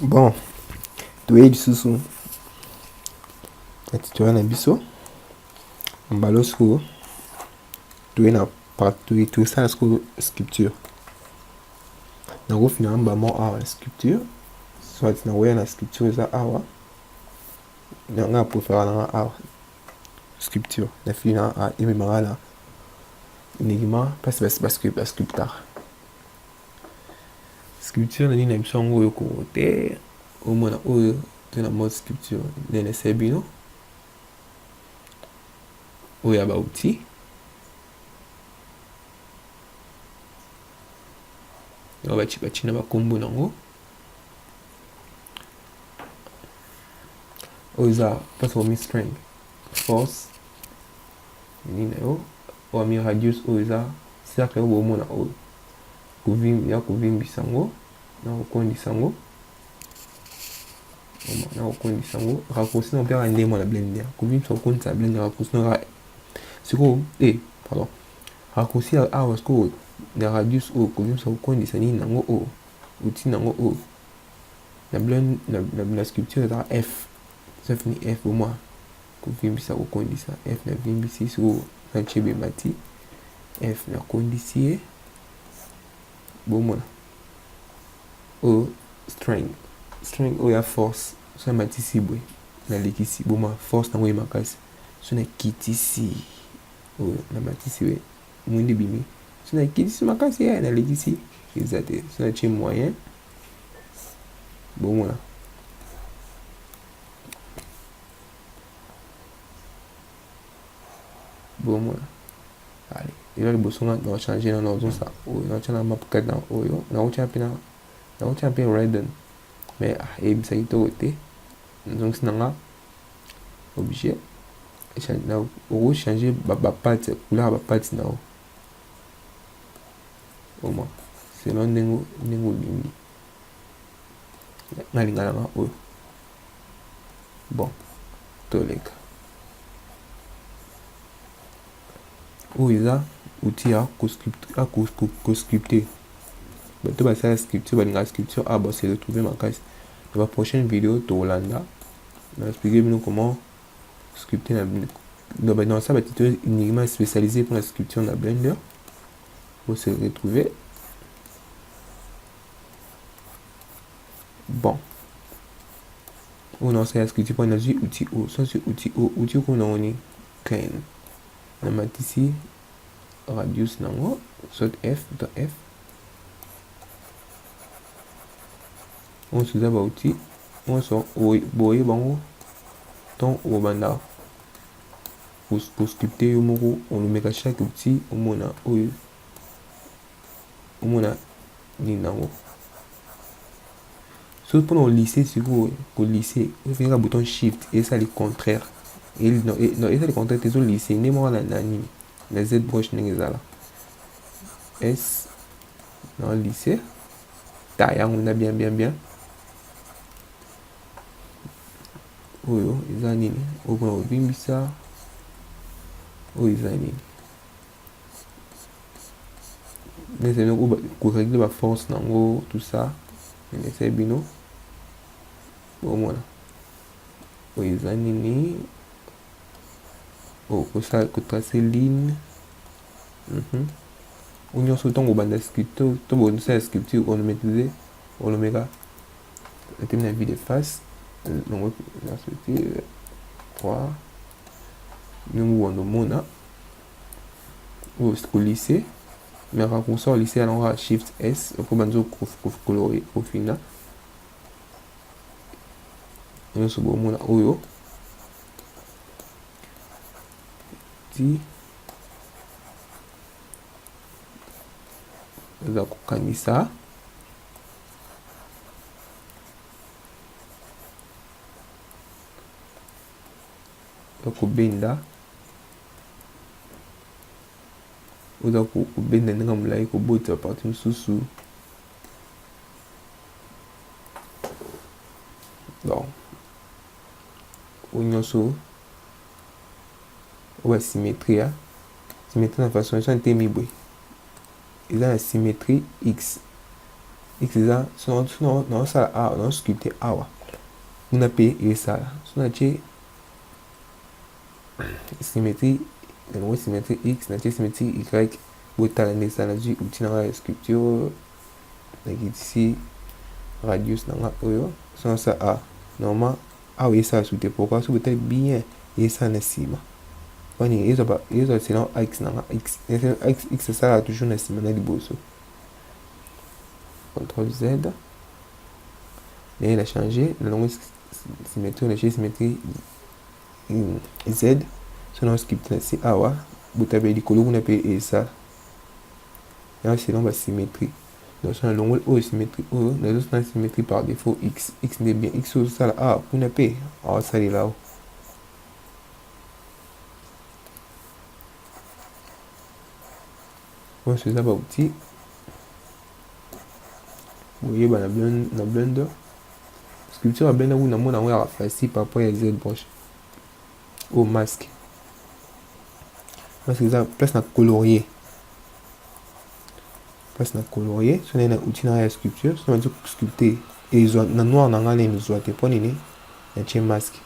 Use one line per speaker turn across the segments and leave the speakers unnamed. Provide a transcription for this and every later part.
Bon, toyebi lisusu na tutoriel na biso mbala sikoyo tosala sikoyo sculpture nakofina mbamo awa na sculpture soit nakoya na sculpture eza awa nga préféré nanga awa sculpture nafili na ememaka na uniquement mpasi basculpteur sculpture na nini na biso yango oyo kote omona oyo to na mode sculpture ndene sebino oyo ya bauti oyo baci na bakombo nango oyo eza mpasi komi strength force nini na yo oyo ami radius oyo eza cercle oyo bomona oyo ya kovimbisa yango na kokondisa yango raccourci na opera ndemo na blender kovimbisa kokondisa blender raccourci na sikoyo pardon raccourci awa sikoyo na radius oyo kovimbisa kokondisa nini nango oyo outil nango oyo na sculpture eza f ni f bomwa kovimbisa kokondisa f na vimbisi sikoyo na chebe mati f na kondisi ye bomona oyo strength oyo ya force so na matisi boye na lekisi boma force nango ye makasi so na kitisi oyo na matisi we mwindi bimi so na kitisi makasi ya na lekisi eza te so na tie moyen bomona allez eza liboso nga na change na ozosa oyo na tia na map card na oyo na otia pe redden mais ebisa kitoko te nzongisi nanga obligé na changer bapate couleur bapate na o oma selon ndenge olingi nalinga nanga oyo bon toleka oyo eza outil ya kosculpter bato basala sculpture balingaka sculpture awa bose retrouver makasi na ba prochaine vidéo tokolanda na expliquer bino comment sculpter na ça batutoriel uniquement spécialisé pour la sculpture na blender pour se retrouver bon on a ça sculpture pour énergie outil o ça c'est outil qu'on a on crane na matisi radius nango soit f to f on se zaba outil on so boye bango ton obanda pour sculpter yo moko on le met à chaque outil omona oyo omona ni nango so pour lisser sur ko lisser on fait un bouton shift et ça le contraire et non et ça le contraire tu lisser ni moi na nini la z broche n'exala s non lisser taille on a bien oyo eza nini okona kovimbisa oyo eza nini mais ko régler ba force nango tout ça c'est bino bomona oyo eza nini ko tracer ligne on so ntango obanda sculpture to bonisa sculpture on maîtriser on le mega la vie de face donc la sculpture 3 nous on mona ou ce lycée mais raccourci au lycée alors shift s pour banzo coloré au final on se bon mona oyo ti za kukanisa kubenda oza kubenda ndenge molai kobota parti mosusu bon oyo nyonso oyo symétrie na façon eza ntemi boye eza na symétrie x x eza so naosala awa naosculpte awa kuna mpe esala so natie symétrie nango symétrie x natie symétrie y botala nde esala nazwi outil nanga ya sculpture nakitisi radius nanga oyo so naosala a normalement awa esala su te pourquoi so botali bien esala na nsima wani ezwa selon x nanga x esala toujours na nsima na liboso. CTRL Z et la changer la longue symétrie la symétrie Z so na skip si awa botabe likolo kuna pe esa ya c'est donc la symétrie donc so na longue o symétrie o na symétrie par défaut x n'est bien x so ça a kuna pe awa sali là bon c'est ça ba outil voyez bah na Blender sculpture à Blender où namona on facile par rapport à ZBrush au masque parce que ça place na colorier so na outil na sculpture so na sculpter et na noir na ngana ni zoate pour nini na tie masque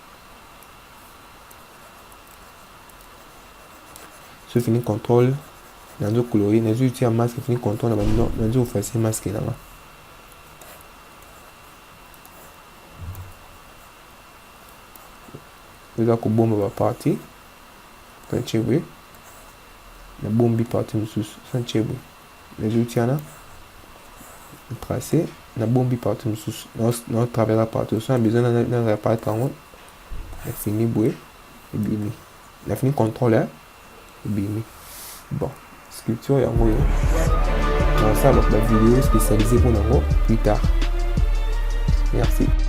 so fini contrôle na zo colorier na zo outil masque fini contrôle na zo effacer masque na nga eza kobomba baparti santie boye nabombi parti mosusu santie boye nazouti wana tracer nabombi parti mosusu naotravers parti so na besoin na réapparaître yango nafini boye ebimi nafini contrôle ebimi bon sculpture yango oyo nasala bavidéo spécialisée pour nango plus tard. Merci.